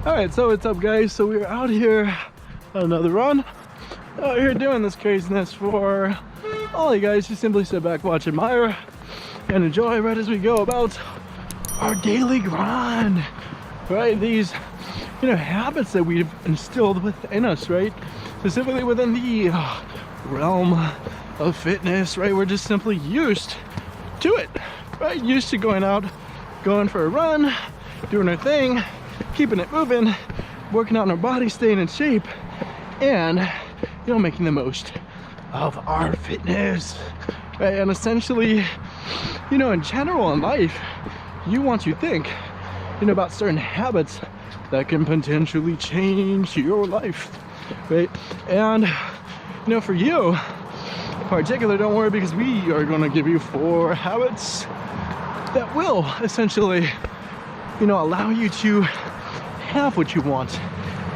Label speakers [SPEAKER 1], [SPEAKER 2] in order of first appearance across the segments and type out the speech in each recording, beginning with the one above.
[SPEAKER 1] Alright, so what's up guys? So we're out here on another run. Out here doing this craziness for all you guys to simply sit back, watch, admire, and enjoy right as we go about our daily grind. Right? These, habits that we've instilled within us, right? Specifically within the realm of fitness, right? We're just simply used to it, right? Used to going out, going for a run, doing our thing, keeping it moving, working out our body, staying in shape, and making the most of our fitness, right? And essentially, in general in life, you want to think about certain habits that can potentially change your life, right? And for you in particular, don't worry, because we are going to give you 4 habits that will essentially allow you to have what you want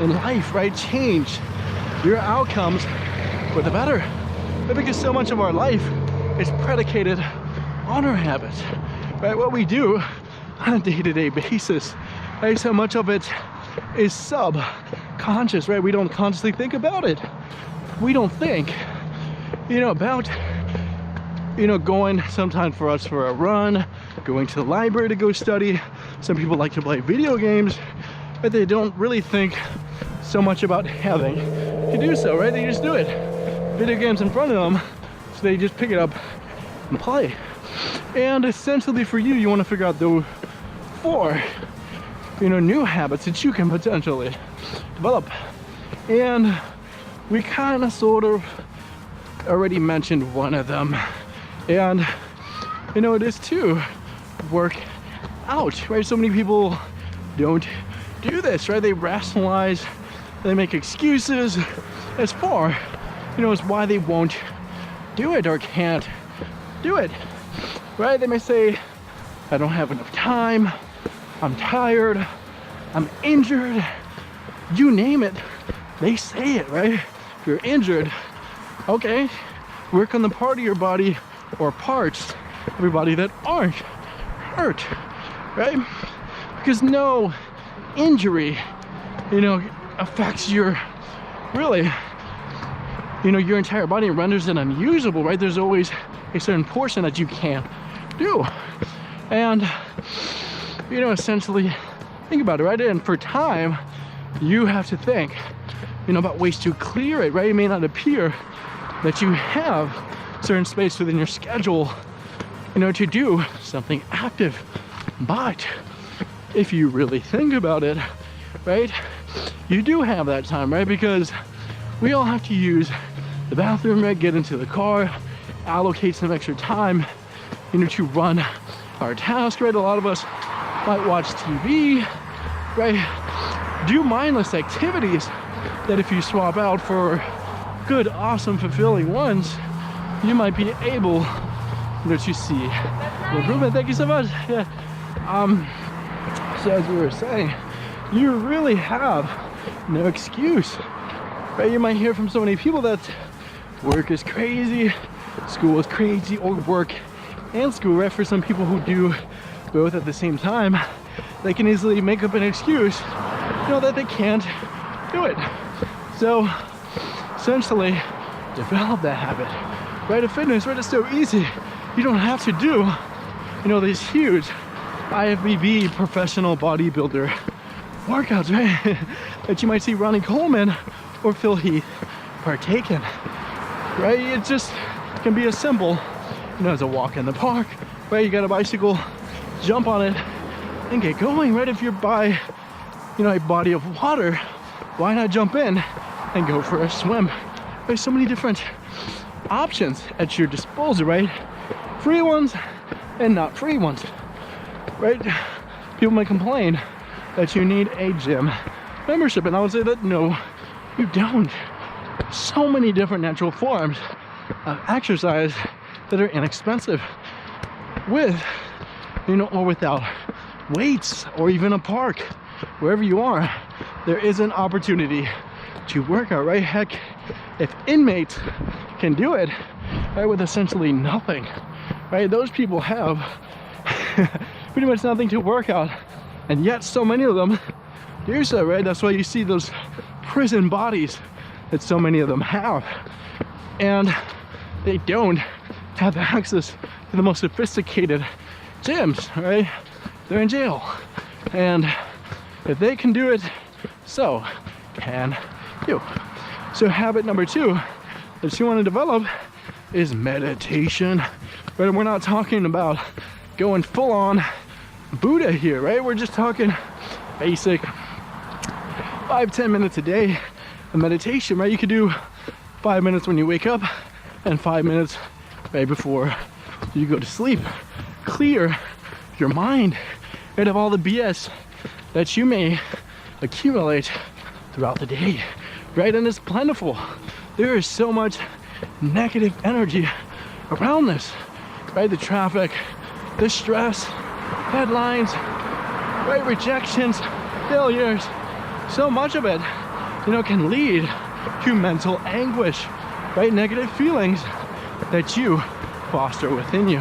[SPEAKER 1] in life, right? Change your outcomes for the better. But because so much of our life is predicated on our habits, right? What we do on a day-to-day basis, right? So much of it is subconscious, right? We don't consciously think about it. We don't think, about, going sometime for us for a run, going to the library to go study. Some people like to play video games, but they don't really think so much about having to do so, right? They just do it. Video games in front of them, so they just pick it up and play. And essentially for you, you want to figure out those 4, new habits that you can potentially develop. And we kind of sort of already mentioned one of them. And, it is to work out, right? So many people don't do this, right? They rationalize, they make excuses as far, as why they won't do it or can't do it, right? They may say, I don't have enough time, I'm tired, I'm injured, you name it, they say it, right? If you're injured, okay, work on the part of your body or parts of your body that aren't hurt, right? Because no injury, affects your, really, your entire body and renders it unusable, right? There's always a certain portion that you can't do. And, essentially, think about it, right? And for time, you have to think, about ways to clear it, right? It may not appear that you have certain space within your schedule, to do something active. But if you really think about it, right, you do have that time, right? Because we all have to use the bathroom, right? Get into the car, allocate some extra time, to run our task, right? A lot of us might watch TV, right? Do mindless activities that if you swap out for good, awesome, fulfilling ones, you might be able, to see improvement. Thank you so much. Yeah. So as we were saying, you really have no excuse, right? You might hear from so many people that work is crazy, school is crazy, or work and school, right? For some people who do both at the same time, they can easily make up an excuse, that they can't do it. So essentially, develop that habit, right? Of fitness, right? It's so easy. You don't have to do, these huge IFBB professional bodybuilder workouts, right? That you might see Ronnie Coleman or Phil Heath partake in, right? It just can be as simple, as a walk in the park, right? You got a bicycle, jump on it and get going, right? If you're by, a body of water, why not jump in and go for a swim? There's so many different options at your disposal, right? Free ones and not free ones, right? People might complain that you need a gym membership, and I would say that no, you don't. So many different natural forms of exercise that are inexpensive, with, or without weights, or even a park. Wherever you are, there is an opportunity to work out, right? Heck, if inmates can do it, right, with essentially nothing, right? Those people have pretty much nothing to work out, and yet so many of them do so, right? That's why you see those prison bodies that so many of them have. And they don't have access to the most sophisticated gyms, right? They're in jail. And if they can do it, so can you. So habit number 2 that you want to develop is meditation. But we're not talking about going full on Buddha here, right? We're just talking basic 5-10 minutes a day of meditation, right? You could do 5 minutes when you wake up and 5 minutes right before you go to sleep. Clear your mind rid of all the BS that you may accumulate throughout the day, right? And it's plentiful. There is so much negative energy around this, right? The traffic, the stress, headlines, right? Rejections, failures, so much of it, can lead to mental anguish, right? Negative feelings that you foster within you.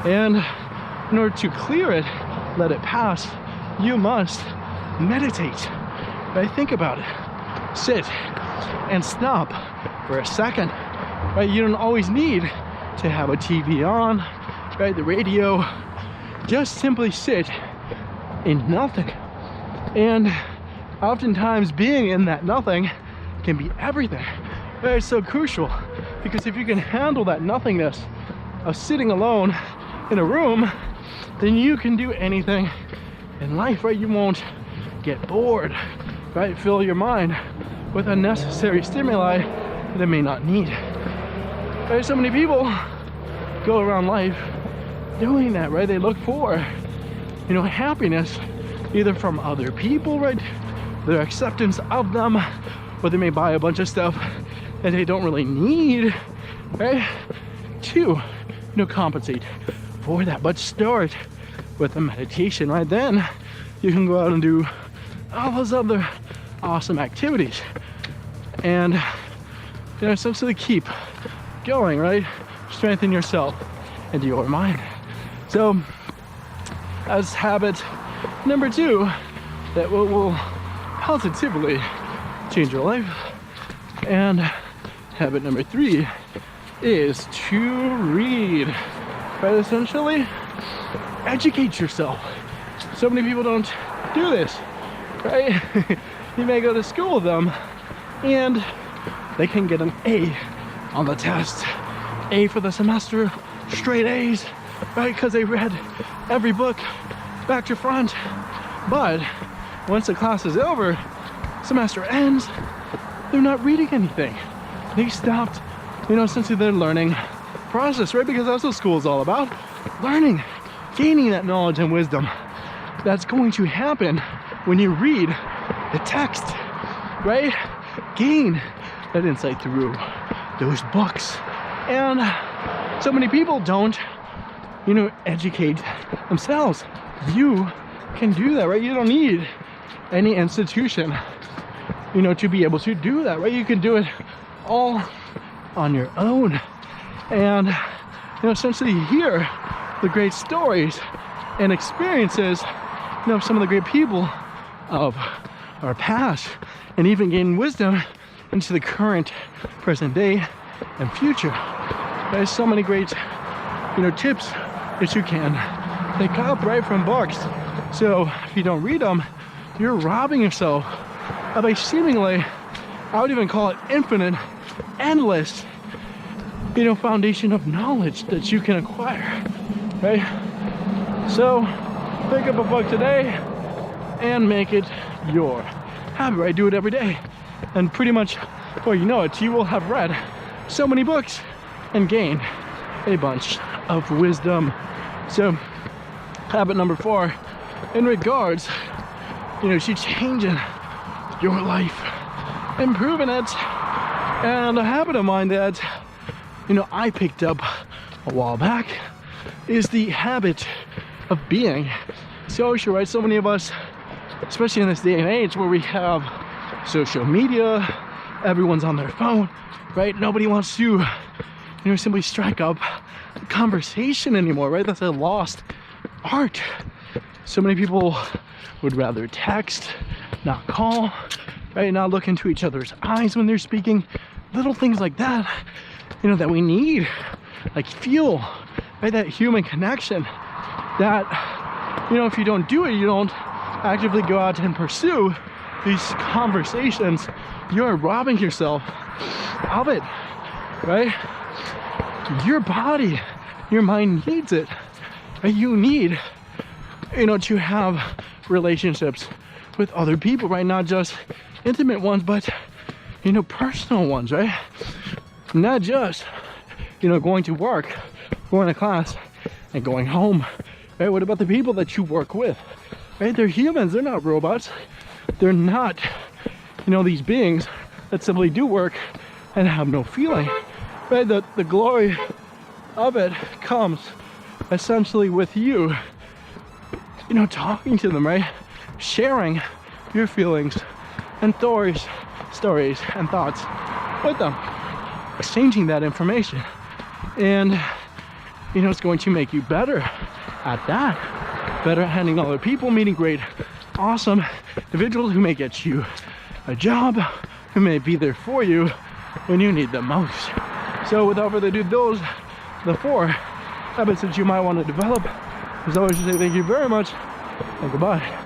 [SPEAKER 1] And in order to clear it, let it pass, you must meditate, right? Think about it. Sit and stop for a second, right? You don't always need to have a TV on, right? The radio. Just simply sit in nothing. And oftentimes being in that nothing can be everything. Right? It's so crucial because if you can handle that nothingness of sitting alone in a room, then you can do anything in life, right? You won't get bored, right? Fill your mind with unnecessary stimuli that it may not need. Right? So many people go around life doing that, right? They look for, happiness either from other people, right? Their acceptance of them, or they may buy a bunch of stuff that they don't really need, right? To, compensate for that. But start with a meditation, right? Then you can go out and do all those other awesome activities and, essentially keep going, right? Strengthen yourself and your mind. So as habit number 2 that will positively change your life, and habit number 3 is to read, right? Essentially educate yourself. So many people don't do this, right? You may go to school with them and they can get an A on the test, A for the semester, straight A's, right? Because they read every book back to front. But once the class is over, semester ends, they're not reading anything. They stopped, essentially their learning process, right? Because that's what school is all about. Learning, gaining that knowledge and wisdom. That's going to happen when you read the text, right? Gain that insight through those books. And so many people don't, educate themselves. You can do that, right? You don't need any institution, to be able to do that, right? You can do it all on your own. And, essentially hear the great stories and experiences, of some of the great people of our past, and even gain wisdom into the current, present day, and future. There's so many great, tips that you can pick up right from books. So if you don't read them, you're robbing yourself of a seemingly, I would even call it infinite, endless, foundation of knowledge that you can acquire, right? So pick up a book today and make it your habit, right? Do it every day. And pretty much before you know it, you will have read so many books and gained a bunch of wisdom. So habit number 4, in regards, to changing your life, improving it. And a habit of mine that, I picked up a while back is the habit of being social, right? So many of us, especially in this day and age where we have social media, everyone's on their phone, right? Nobody wants to, simply strike up a conversation anymore, right? That's a lost art. So many people would rather text, not call, right? Not look into each other's eyes when they're speaking. Little things like that, you know, that we need, like feel, right? That human connection that, you know, if you don't do it, you don't actively go out and pursue these conversations, you're robbing yourself of it, right? Your body, your mind needs it. Right? You need, you know, to have relationships with other people, right? Not just intimate ones, but, you know, personal ones, right? Not just, you know, going to work, going to class, and going home, right? What about the people that you work with, right? They're humans, they're not robots. They're not, you know, these beings that simply do work and have no feeling, right? The glory of it comes essentially with you, you know, talking to them, right? Sharing your feelings and stories and thoughts with them, exchanging that information. And, you know, it's going to make you better at that, better at handling other people, meeting great, awesome individuals who may get you a job, who may be there for you when you need them most. So without further ado, those the 4 habits that you might want to develop. As always, I say thank you very much and goodbye.